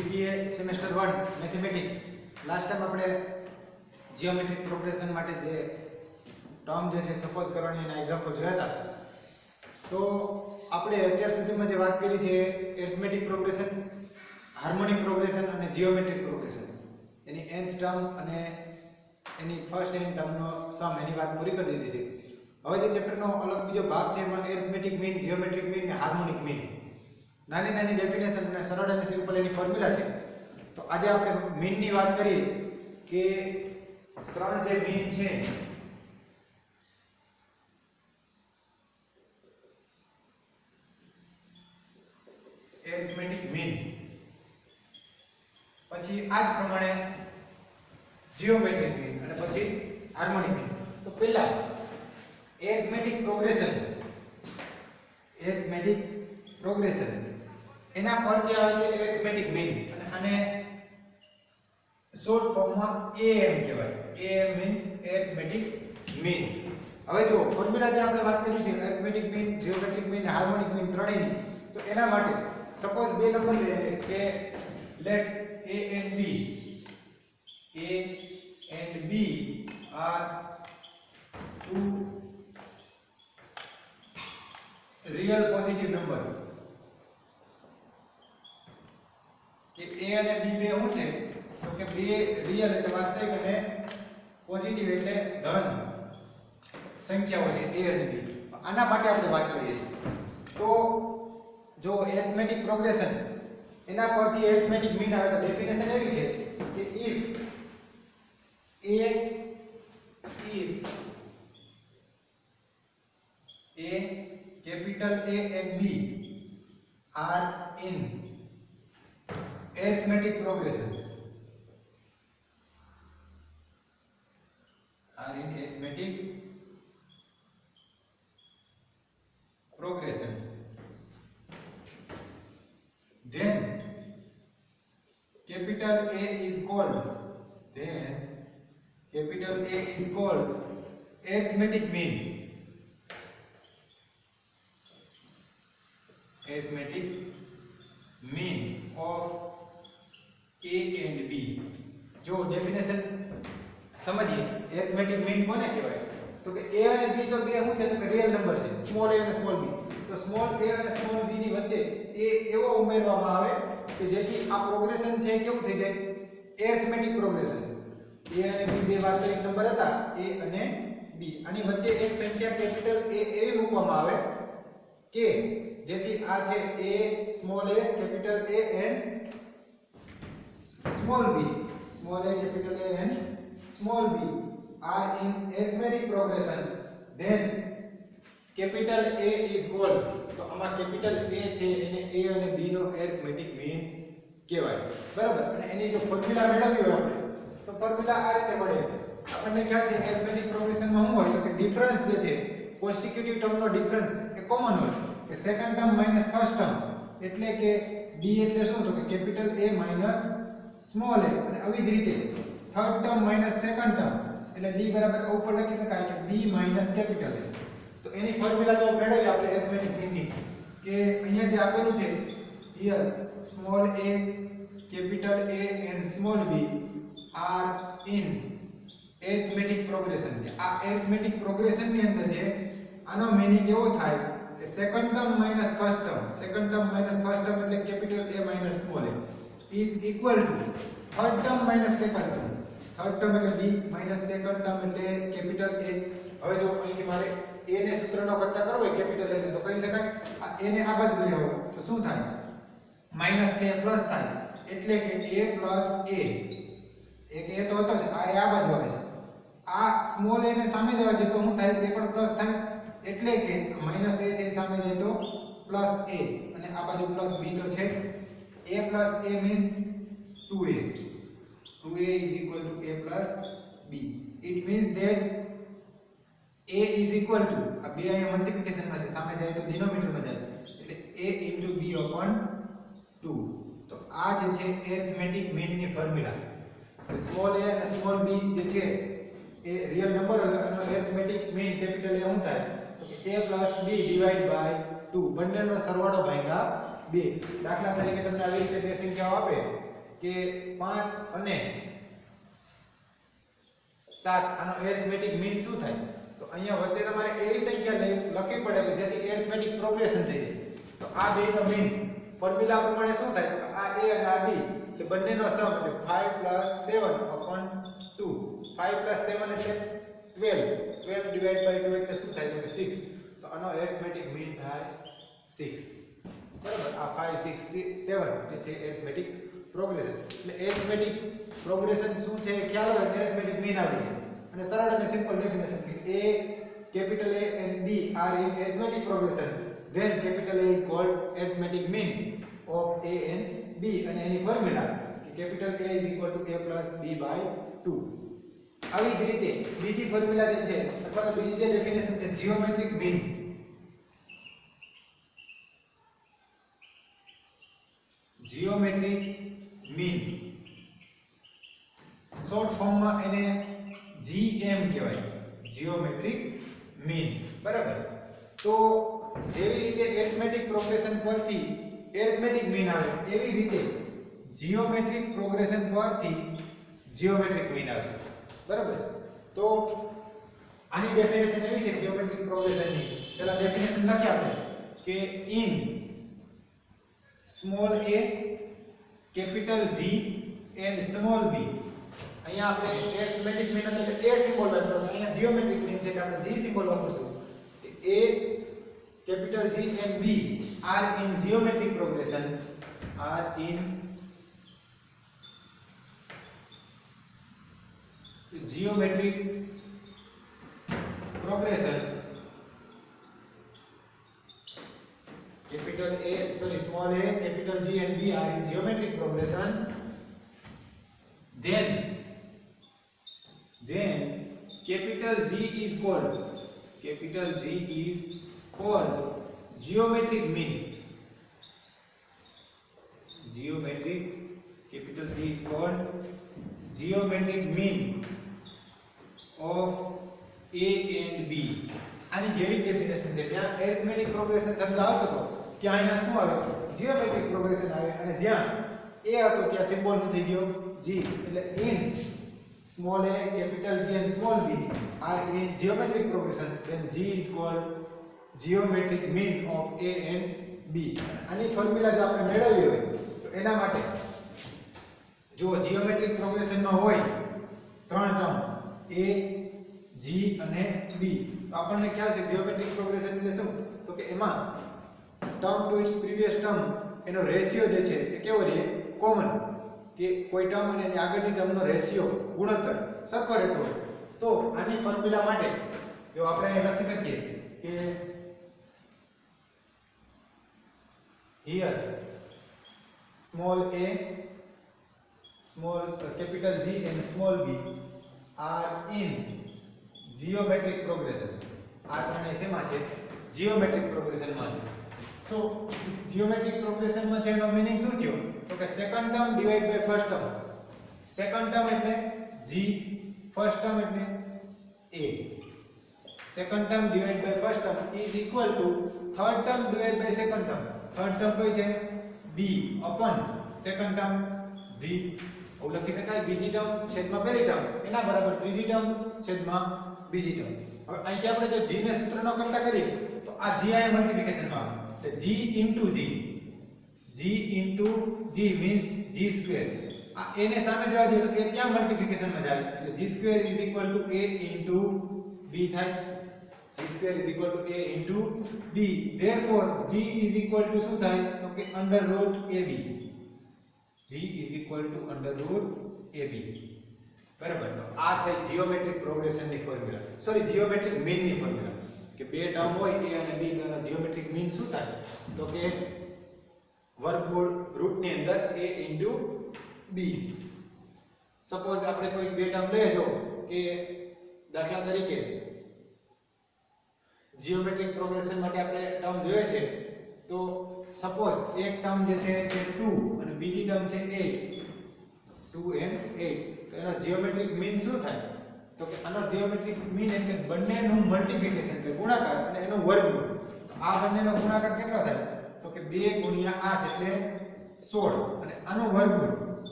BBA semester 1 mathematics last time આપણે geometric progression માટે જે ટર્મ જે છે સપોઝ કરવાની એના એક્ઝામ્પલ જોયા હતા. તો આપણે અત્યાર સુધીમાં જે વાત કરી છે એરિથમેટિક પ્રોગ્રેશન, હાર્મોનિક પ્રોગ્રેશન અને જીઓમેટ્રિક પ્રોગ્રેશન, એની nth ટર્મ અને એની ફર્સ્ટ n ટર્મનો સમ, એની વાત પૂરી કરી દીધી છે. હવે જે ચેપ્ટરનો અલગ બીજો ભાગ છે એમાં એરિથમેટિક મીન, જીઓમેટ્રિક મીન અને હાર્મોનિક મીન, નાની નાની ડેફિનેશન અને સરળ અને સિમ્પલ એની ફોર્મ્યુલા છે. તો આજે આપણે મીનની વાત કરીએ કે ત્રણ જે મીન છે એરિથમેટિક મીન, પછી આ જ પ્રમાણે જીઓમેટ્રિક મીન અને પછી હાર્મોનિક મીન. તો પહેલા એરિથમેટિક પ્રોગ્રેશન એના પરથી આવે છે એરિથમેટિક મીન અને આને શોર્ટ ફોર્મમાં AM કહેવાય. AM means arithmetic mean. હવે જો ફોર્મ્યુલા જે આપણે વાત કરી છે એરિથમેટિક મીન, જીઓમેટ્રિક મીન અને હાર્મોનિક મીન ત્રણેયની, તો એના માટે સપોઝ બે નંબર લઈએ કે late A and B are two real positive number. કે A અને B બે શું છે તો કે બે રિયલ એટલે વાસ્તવિક અને પોઝિટિવ એટલે ધન સંખ્યાઓ છે A અને B. આના માટે આપણે વાત કરીએ છીએ. તો જો એરિથમેટિક પ્રોગ્રેશન એના પરથી એરિથમેટિક મીન આવે તો ડેફિનેશન એવી છે કે if capital A and B are in arithmetic progression, then capital A is called arithmetic mean. Arithmetic mean of A and B. જો ડેફિનેશન સમજીએ arithmetic mean કોને કહેવાય તો કે A અને B તો બે શું છે તો કે રિયલ નંબર છે, સ્મોલ a અને સ્મોલ b. તો સ્મોલ a અને સ્મોલ b ની વચ્ચે એ એવો ઉમેરવામાં આવે કે જેથી આ પ્રોગ્રેશન છે કેવું થઈ જાય એરિથમેટિક પ્રોગ્રેશન. A અને B બે વાસ્તવિક નંબર હતા A અને B, આની વચ્ચે એક સંખ્યા કેપિટલ A એવી મૂકવામાં આવે કે જેથી આ છે A small a capital A and small b, small a capital A and small b are in arithmetic progression, then capital A is called. તો આમાં કેપિટલ A છે એને A અને B નો arithmetic mean કહેવાય, બરાબર. અને એની જો ફોર્મ્યુલા મેળવવી હોય આપણે તો ફોર્મ્યુલા આ રીતે મળે. આપણને ખ્યાલ છે arithmetic progression માં શું હોય તો કે ડિફરન્સ જે છે કોન્સ્ટિટ્યુટિવ ટર્મનો ડિફરન્સ એ કોમન હોય કે second term minus first term, એટલે કે B એટલે શું તો કે capital A minus small a, અને આવી જ રીતે third term minus second term એટલે D બરાબર ઉપર લખી શકાય કે B માઈનસ કેપિટલ A. તો એની ફોર્મ્યુલા જો મેળવીએ આપણે એરિથમેટિક મીનની કે અહીંયા જે આપેલું છે here small a capital A and small b are in arithmetic progression. કે આ arithmetic progression ની અંદર છે આનો મીનિંગ એવો થાય કે second term minus first term, second term minus first term એટલે capital A minus small a is equal to third term minus second term, third term એટલે b માઈનસ સેકન્ડ ટર્મ એટલે કેપિટલ A. હવે જો અહીંથી મારે a ને સૂત્રનો કરતા કરવો હોય કેપિટલ A ને તો કરી શકાય. આ a ને આ બાજુ લઈ આવો તો શું થાય માઈનસ છે પ્લસ થાય એટલે કે a પ્લસ a, એક a તો હતો જ, આ a આ બાજુ આવે છે, આ સ્મોલ a ને સામે જવા દે તો શું થાય એ પણ પ્લસ થાય એટલે કે માઈનસ a છે સામે જાય તો પ્લસ a, અને આ બાજુ પ્લસ b તો છે. a plus a means 2a. 2a is equal to a plus b. It means that a is equal to આ બે અહીંયા મલ્ટીપ્લિકેશન માં છે સામે જાય તો ડિનોમિનેટર માં જાય એટલે a into b upon 2. તો આ જે છે એરિથમેટિક મીન ની ફોર્મ્યુલા. સ્મોલ a અને સ્મોલ b જે છે એ રિયલ નંબર હોય તો એનો એરિથમેટિક મીન કેપિટલ A શું થાય તો કે a plus b divided by 2, બંનેનો સરવાળો ભાગ્યા 2. દાખલા તરીકે તમને આવી રીતે બે સંખ્યાઓ આપે કે 5 અને 7 આનો એરિથમેટિક મીન શું થાય? તો અહીંયા વચ્ચે તમારે એવી સંખ્યા લખવી પડે કે જેથી એરિથમેટિક પ્રોગ્રેશન થઈ જાય. તો આ બેનો મીન ફોર્મ્યુલા પ્રમાણે શું થાય? તો આ a અને આ b એટલે બંનેનો સમ એટલે 5 + 7 upon 2. 5 + 7 એટલે 12. 12 ડિવાઇડ બાય 2 એટલે શું થાય? તો કે 6. તો આનો એરિથમેટિક મીન થાય 6. બરાબર. આ 5 6 7 એટલે છે એરિથમેટિક પ્રોગ્રેશન. એટલે એરિથમેટિક પ્રોગ્રેશન શું છે ખ્યાલ હોય એરિથમેટિક મીન આવડી જાય. અને સરળ અને સિમ્પલ ડેફિનેશન કે a capital A and B are in arithmetic progression, then capital A is called arithmetic mean of A and B. અને એની ફોર્મ્યુલા કે capital A is equal to A plus B by 2. આવી જ રીતે બીજી formula જે છે અથવા તો બીજી જે ડેફિનેશન છે geometric mean. Geometric mean short ફોર્મમાં એને GM કહેવાય, જીઓમેટ્રિક મીન. બરાબર. તો જેવી રીતે એરિથમેટિક પ્રોગ્રેશન પરથી એરિથમેટિક મીન આવે એવી રીતે જીઓમેટ્રિક પ્રોગ્રેશન પરથી જીઓમેટ્રિક મીન આવશે. બરાબર. તો આની ડેફિનેશન એવી છે જીઓમેટ્રિક પ્રોગ્રેશનની. પહેલા ડેફિનેશન લખી આપણે કે in small a capital G and small b. અહીંયા આપણે એરિથમેટિક મીન એટલે a સિમ્બોલ વાપરતો, અહીંયા જીઓમેટ્રિક મીન છે કે આપણે g સિમ્બોલ વાપરશું. a capital G and B are in geometric progression, are in geometric progression. Capital A, sorry, small a, capital G and B are in geometric progression. Then capital G is called geometric mean. Capital G is called geometric mean of A and B. આની જેવી definition છે. જ્યાં arithmetic progression શબ્દ આવતો હતો ત્યાં અહીંયા શું આવે? જીઓમેટ્રિક પ્રોગ્રેશન આવે. અને જ્યાં a હતો ત્યાં સિમ્બોલ શું થઈ ગયો? G. એટલે in small a, capital G and small b are in geometric progression, then G is called geometric mean of A and B. આની ફોર્મ્યુલા જો આપણે મેળવવી હોય તો એના માટે જો જીઓમેટ્રિક પ્રોગ્રેશનમાં હોય ત્રણ ટર્મ A, G અને B, તો આપણને ખ્યાલ છે જીઓમેટ્રિક પ્રોગ્રેશન એટલે શું? તો કે એમાં term to its previous term એનો રેશિયો જે છે એ કેવો રહે? કોમન. કે કોઈ ટર્મ અને એની આગળની ટર્મનો રેશિયો ગુણોત્તર સરખો રહેતો હોય. તો આની ફોર્મ્યુલા માટે જો આપણે લખી શકીએ કે here small a, small capital G and small b are in geometric progression. આ ત્રણેય શેમાં છે? જીઓમેટ્રિક પ્રોગ્રેશનમાં છે. સો જીઓમેટ્રિક પ્રોગ્રેશનમાં છે એનો મીનિંગ શું થયો? તો કે second term divide by first term. Second term એટલે G, ફર્સ્ટ ટર્મ એટલે A. Second term divide by first term is equal to third term divide by second term. Third term કઈ છે? B upon second term G. આવું લખી શકાય. બીજી term છેદમાં પહેલી ટર્મ એના બરાબર ત્રીજી ટર્મ છેદમાં બીજી ટર્મ. હવે અહીંથી આપણે જો G ને સૂત્રનો કરતા કરીએ તો આ G આયા મલ્ટીપ્લિકેશનમાં આવે. એટલે G into G. G into G means G square. આ a ને સામે જવા દો તો એ ત્યાં મલ્ટીપ્લિકેશનમાં જાય. એટલે G square is equal to A into B થાય. G square is equal to A into B. Therefore G is equal to શું થાય? તો કે under root AB. G is equal to under root AB. બરાબર. તો આ થઈ geometric પ્રોગ્રેશનની ફોર્મ્યુલા. સોરી, જીઓમેટ્રિક મીનની ફોર્મ્યુલા. કે બે ટર્મ હોય A અને B તો એનો જીઓમેટ્રિક મીન શું થાય? તો કે વર્ગમૂળ રૂટની અંદર A into B. સપોઝ આપણે કોઈ બે ટર્મ લઈએ જો કે દાખલા તરીકે જીઓમેટ્રિક પ્રોગ્રેશન માટે આપણે ટર્મ જોઈએ છે તો સપોઝ એક ટર્મ જે છે એ 2 અને બીજી ટર્મ છે 8. 2 and 8. તો એનો જીઓમેટ્રિક મીન શું થાય? તો કે આનો જીઓમેટ્રિક મીન એટલે બંનેનું મલ્ટીપ્લિકેશન એટલે ગુણાકાર અને એનું વર્ગમૂળ. આ બંનેનો ગુણાકાર કેટલો થાય? તો કે 2 * 8 એટલે 16 અને આનું વર્ગમૂળ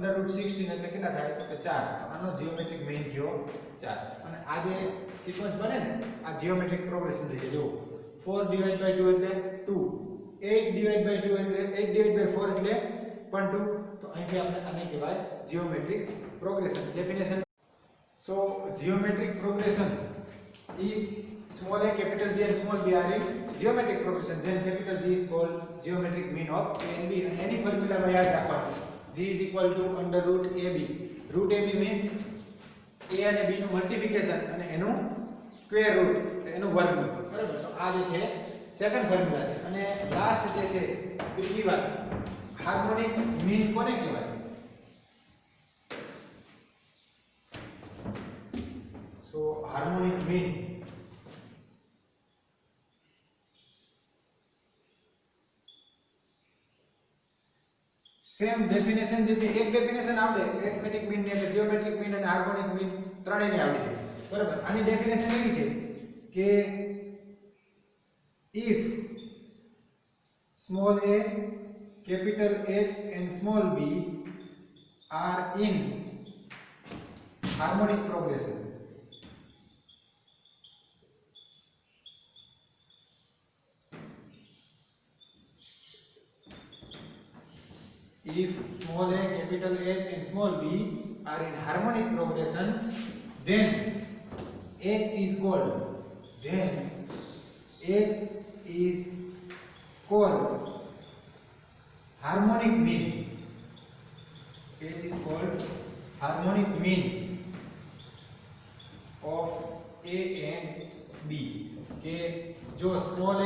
√16 એટલે કેટલા થાય તો કે 4 તો આનો જીઓમેટ્રિક મીન થયો 4 અને આ જે સિક્વન્સ બને ને આ જીઓમેટ્રિક પ્રોગ્રેશન થઈ જાય જો 4 / 2 એટલે 2 8 / 2 એટલે 8 / 4 એટલે પણ 2 તો અહીંથી આપણે આને કહેવાય geometric progression definition so geometric progression if small a capital G and small b are in geometric progression then capital G is called geometric mean of a and b and any formula by યાદ રાખવાનું G is equal to √ab √ab means a અને b નું multiplication અને એનું square root એટલે એનું વર્ગમૂળ બરાબર તો આ જે છે સેકન્ડ ફોર્મ્યુલા છે અને લાસ્ટ જે છે ત્રીજી વાત હાર્મોનિક મીન કોને કહેવાય સો હાર્મોનિક મીન સેમ ડેફિનેશન જે છે એક ડેફિનેશન આવડે એરિથમેટિક મીન ને જીઓમેટ્રિક મીન અને હાર્મોનિક મીન ત્રણેયને આવડી જાય બરાબર આની ડેફિનેશન એવી છે કે if small a capital H and small b are in harmonic progression if small a capital H and small b are in harmonic progression then H is called harmonic mean H is called harmonic mean of a and b કે જો small a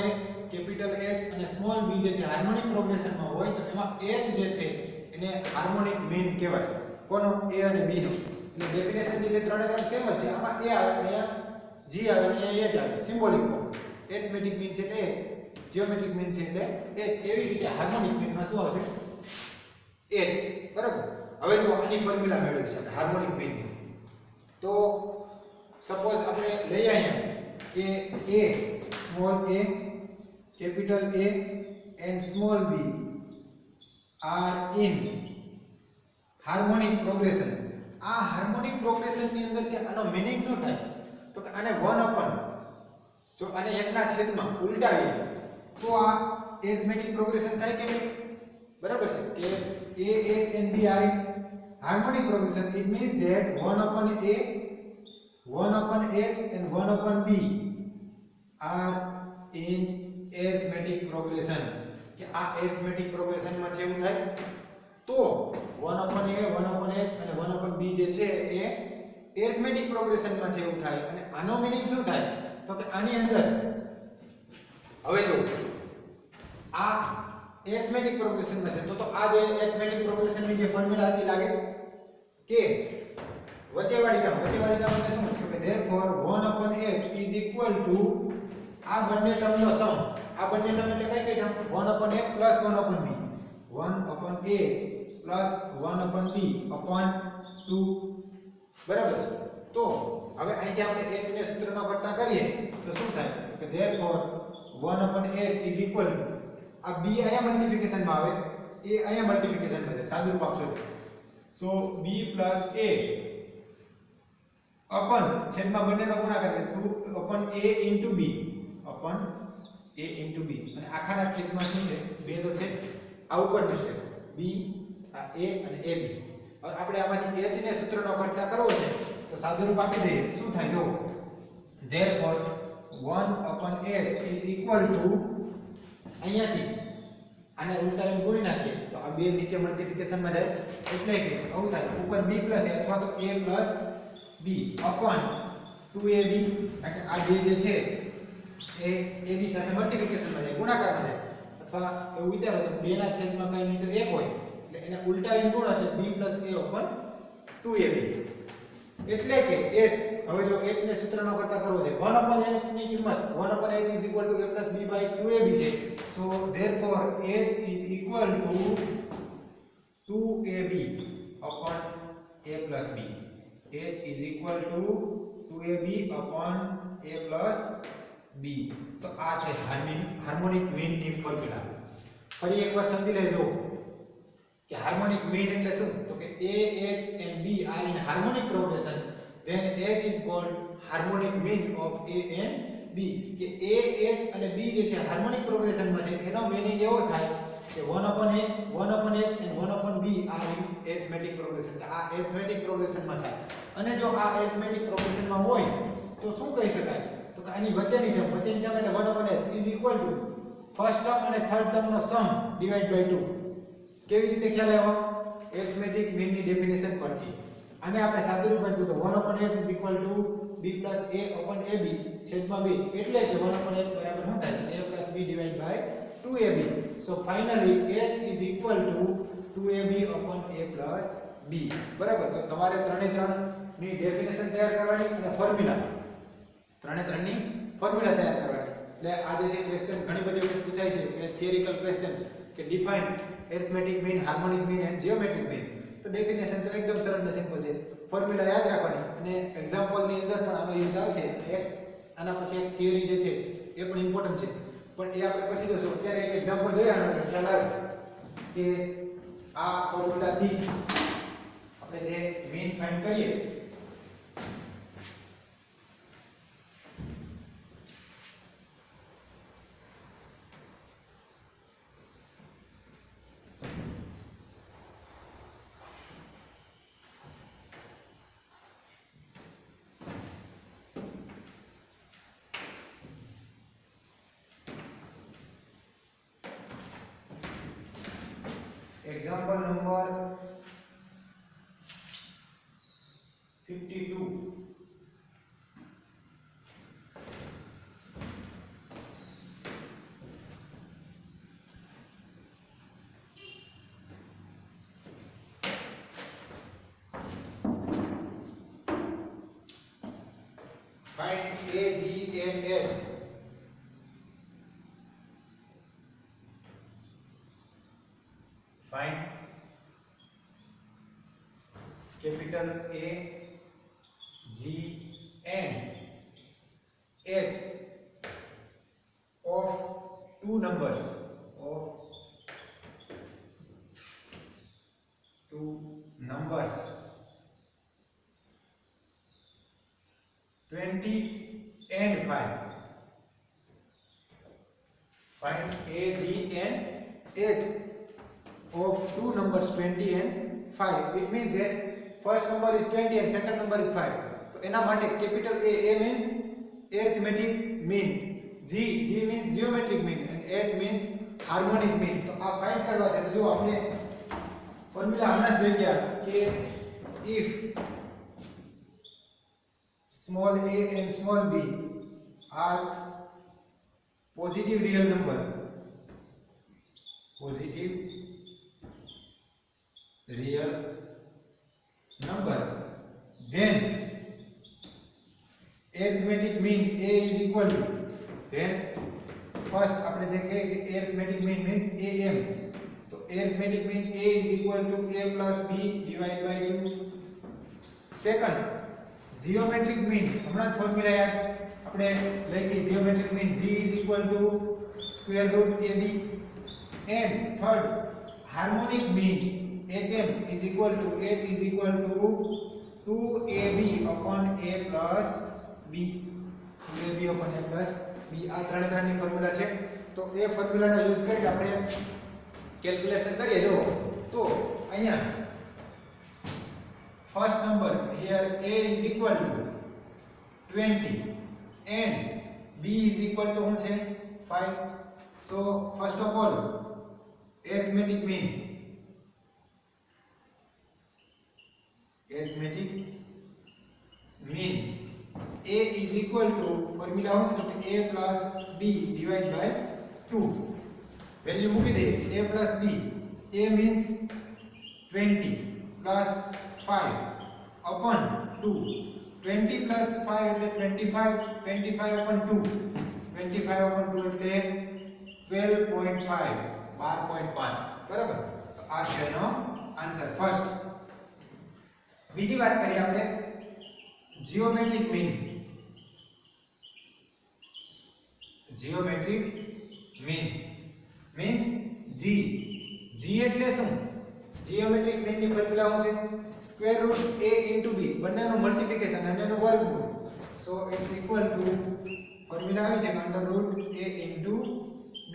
capital H અને small b જે છે harmonic progression માં હોય તો એમાં H જે છે એને હાર્મોનિક મીન કહેવાય કોનો a અને b નો એટલે ડેફિનેશન જે ત્રણે ત્રણ સેમ જ છે આમાં a આવે અહીંયા g આવે અને અહીંયા h આવે સિમ્બોલિક ફોર્મ એરિથમેટિક મીન છે એટલે જીઓમેટ્રિક મીન છે એટલે h એવી રીતે હાર્મોનિક મીન માં શું આવશે h બરાબર હવે જો આની ફોર્મ્યુલા મેળવી છે હાર્મોનિક મીન ની તો સપોઝ આપણે લઈએ અહીંયા કે a small a capital A and small b are in harmonic progression આ હાર્મોનિક પ્રોગ્રેશન ની અંદર છે આનો મીનિંગ શું થાય તો કે આને 1 upon જો આને 1 ના છેદમાં ઉલટાવીએ તો આ એરિથમેટિક પ્રોગ્રેશન થાય કે નહીં બરાબર છે કે a h and b are in harmonic progression it means that 1 upon a 1 upon h and 1 upon b are in arithmetic progression કે આ arithmetic progression માં છે એવું થાય તો 1 upon a 1 upon h અને 1 upon b જે છે એ arithmetic progression માં છે એવું થાય અને આનો મીનિંગ શું થાય તો કે આની અંદર હવે જો આ arithmetic progression માં છે તો આ જે arithmetic progression ની જે ફોર્મ્યુલા હતી લાગે કે વચ્ચેવાળી ટર્મ એટલે શું તો કે therefore 1 upon h is equal to આ બંને ટર્મનો સમ આ બંને ટર્મ એટલે કઈ term 1 upon a plus 1 upon b 1 upon a plus 1 upon b upon 2 બરાબર છે તો હવે અહીંથી આપણે h ને સૂત્રનો કરતા કરીએ તો શું થાય તો કે therefore 1 upon h is equal to આ b અહીંયા મલ્ટીપ્લિકેશન માં આવે a અહીંયા મલ્ટીપ્લિકેશન માં જાય સાદુરૂપ આપશો સો b plus a upon છેદમાં બંનેનો ગુણાકાર એટલે 2 upon a into b upon a into b અને આખાના છેદમાં શું છે બે તો છે આ ઉપરનું સ્ટેપ b આ a અને ab હવે આપણે આમાંથી h ને સૂત્રનો કરતા કરવો છે તો સાદુરૂપ આપી દઈએ શું થાય જો therefore 1 upon h is equal to અહીંયાથી આને ઉલટાવીને ગુણી નાખીએ તો આ બે નીચે મલ્ટીપ્લિકેશન માં જાય એટલે કે આવું થાય ઉપર b a અથવા તો a b upon 2ab એટલે આ બે જે છે એ ab સાથે મલ્ટીપ્લિકેશન માં જાય ગુણાકારમાં જાય અથવા એવું વિચારો તો 2 ના છેદમાં કંઈ નહીં તો 1 હોય એટલે એને ઉલટાવીને ગુણો એટલે b a upon 2ab એટલે કે h હવે જો h ને સૂત્રનો કરતા કરવો છે 1 upon h ની કિંમત 1 upon h is equal to a plus b by 2ab છે so therefore h is equal to 2ab upon a plus b h is equal to 2ab upon a plus b તો આ છે harmonic mean ની formula ફરી એકવાર સમજી લેજો કે હાર્મોનિક મીન એટલે શું? તો કે a h and b are in harmonic progression, then h is called harmonic mean of a and b. કે a h અને b જે છે હાર્મોનિક પ્રોગ્રેશન માં છે, એનો મીનિંગ એવો થાય કે 1/a 1/h and 1/b are in arithmetic progression. કે આ arithmetic progression માં થાય. અને જો આ arithmetic progression માં હોય તો શું કહી શકાય? તો કે આની વચ્ચેની ટર્મ એટલે 1/h is equal to first term અને થર્ડ ટર્મ નો સમ ડિવાઇડ બાય 2. કેવી રીતે ખ્યાલ આવ્યો? arithmetic mean ની ડેફિનેશન પરથી. અને આપણે સાદું રૂપ આપ્યું તો 1/h is equal to b plus a upon ab છેદમાં b, એટલે કે 1/h બરાબર શું થાય? a plus b divided by 2ab. so finally h is equal to 2ab upon a plus b. બરાબર. તો તમારે 3 ની ડેફિનેશન તૈયાર કરવાની અને ફોર્મ્યુલા 3 ની ફોર્મ્યુલા તૈયાર કરવાની. એટલે આ જે છે ક્વેશ્ચન ઘણી બધી વખત પૂછાય છે કે થિયરિકલ ક્વેશ્ચન કે define arithmetic mean, harmonic mean and geometric mean. તો ડેફિનેશન તો એકદમ સરળ ને સિમ્પલ છે. ફોર્મ્યુલા યાદ રાખવાની અને એક્ઝામ્પલ ની અંદર પણ આનો યુઝ આવશે. એક આના પછી એક થિયરી જે છે એ પણ ઇમ્પોર્ટન્ટ છે, પણ એ આપણે પછી જોશું. અત્યારે એક એક્ઝામ્પલ જોઈએ આનો ખ્યાલ આવે કે આ ફોર્મ્યુલાથી આપણે જે મીન ફાઇન્ડ કરીએ example number 52. Find a, g and h. Find capital A, G and H of two numbers 20 and 5. Find A, G and H of two numbers 20 and 5. It means that first number is 20 and second number is 5. तो एना माटे capital A means arithmetic mean, G means geometric mean and H means harmonic mean. तो आ find करवा છે. તો જો આપણે formula હમણાં જ જોઈ ગયા કે if small a and small b are positive real number, then arithmetic mean a is equal to, then first આપણે જે કહે કે arithmetic mean means am, તો arithmetic mean a is equal to a plus b divided by 2. second geometric mean હમણાં જ formula યાદ આપણે લખી geometric mean g is equal to square root ab, and third harmonic mean hm is equal to h is equal to 2ab upon a plus b, 2ab upon a plus b. આ ત્રણની formula છે. તો એ ફોર્મ્યુલાનો use કરીને આપણે calculation કરીએ. જો તો અહીંયા first number here a is equal to 20 and b is equal to શું છે 5. so first of all arithmetic mean a is equal to formula શું છે તો a plus b divided by 2. Value મૂકી દે a plus b. a means 20 plus 5 upon 2. 20 plus 5 એટલે 25, 25 upon 2, 25 upon 2 એટલે 12.5, 12.5. બરાબર. તો આ છે એનો આન્સર ફર્સ્ટ. બીજી વાત કરીએ આપણે geometric mean. Geometric mean means g. g એટલે શું? g જીઓમેટ્રિક મીન ની ફોર્મ્યુલા શું છે? Square root a into b બંનેનું મલ્ટીપ્લિકેશન અને એનું વર્ગમૂળ. So it's equal to formula આવી છે under root a into b.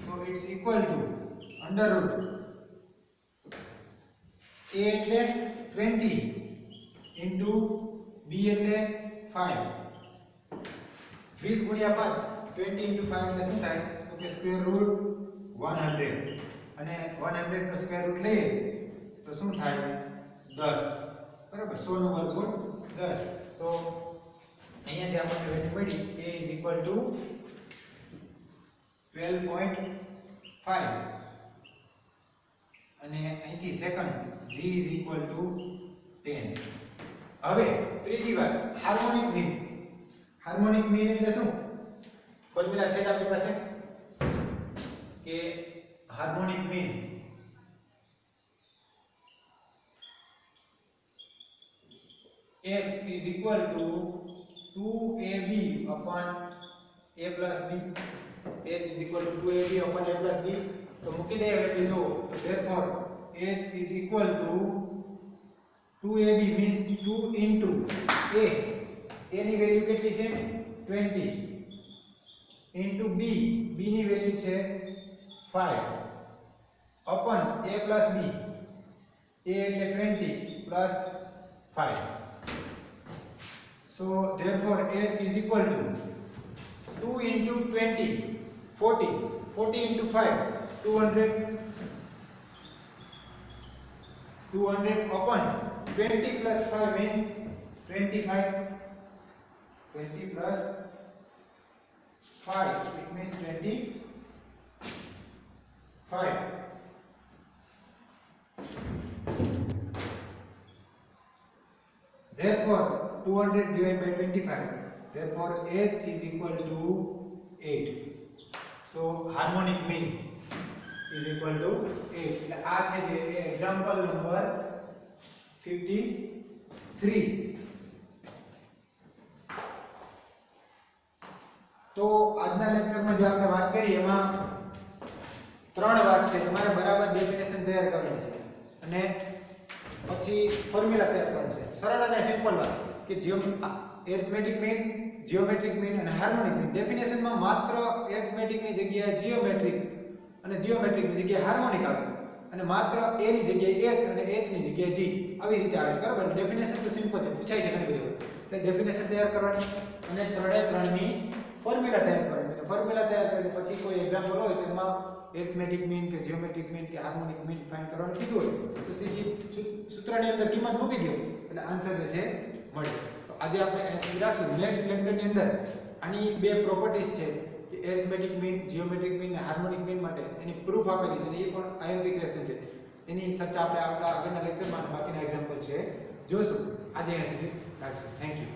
So it's equal to under root a એટલે 20 into b એટલે 5. 20 ગુણ્યા 5 20 into 5 એટલે શું થાય? તો કે સ્ક્વેર રૂટ 100 અને 100 નો સ્ક્વેર રૂટ લઈએ તો શું થાય? 10. બરાબર, 100 નો વર્ગમૂળ 10. સો અહીંયા જે આપણને વેલ્યુ મળી a is equal to 12.5 અને અહીંથી second g is equal to 10. હવે ત્રીજી વાત, હાર્મોનિક મીન. હાર્મોનિક મીન એટલે શું? ફોર્મ્યુલા છે આપણી પાસે કે harmonic mean h is equal to 2ab upon a plus b. h is equal to 2ab upon a plus b. તો મૂકી દઈએ વેલ્યુ જો, તો therefore h is equal to 2ab means 2 into a. a ની value કેટલી છે? 20 into b. b ની value છે 5 upon a plus b. a એટલે 20 plus 5. So therefore h is equal to 2 into 20 40 40 into 5 200 upon 20 plus 5 means 25. 20 plus 5 it means 25. Therefore 200 divided by 25, therefore h is equal to 8. So harmonic mean is equal to 8. એટલે આ છે જે example number 53. તો આજના લેક્ચરમાં જે આપણે વાત કરી એમાં ત્રણ વાત છે. તમારે બરાબર ડેફિનેશન તૈયાર કરવાની છે અને પછી ફોર્મ્યુલા તૈયાર કરવાનું છે. સરળ અને સિમ્પલ વાત કે એરિથમેટિક મીન, જીઓમેટ્રિક મીન અને હાર્મોનિક મીન. ડેફિનેશનમાં માત્ર એરિથમેટિકની જગ્યાએ જીઓમેટ્રિક અને જીઓમેટ્રિકની જગ્યાએ હાર્મોનિક આવે અને માત્ર a ની જગ્યાએ h અને h ની જગ્યાએ g આવી રીતે આવે છે. બરાબર, ડેફિનેશન તો સિમ્પલ છે, પૂછાય છે ઘણી બધી વખત. એટલે ડેફિનેશન તૈયાર કરવાની અને ત્રણે ત્રણની ફોર્મ્યુલા તૈયાર કરવાની. એટલે ફોર્મ્યુલા તૈયાર કરીને પછી કોઈ એક્ઝામ્પલ હોય તો એમાં એરિથમેટિક મીન કે જીઓમેટ્રિક મીન કે હાર્મોનિક મીન ફાઇન્ડ કરવાનું કીધું હોય તો સીધી સૂત્રની અંદર કિંમત મૂકી દો એટલે આન્સર જે છે મળે. તો આજે આપણે અહીં સુધી રાખશું. નેક્સ્ટ લેક્ચરની અંદર આની બે પ્રોપર્ટીઝ છે કે એરિથમેટિક મીન, જીઓમેટ્રિક મીન અને હાર્મોનિક મીન માટે એની પ્રૂફ આપેલી છે અને એ પણ આઈએમપી ક્વેશ્ચન છે. એની ચર્ચા આપણે આવતા આગળના લેક્ચરમાં બાકીના એક્ઝામ્પલ છે જોશું. આજે અહીં સુધી રાખશું. Thank you.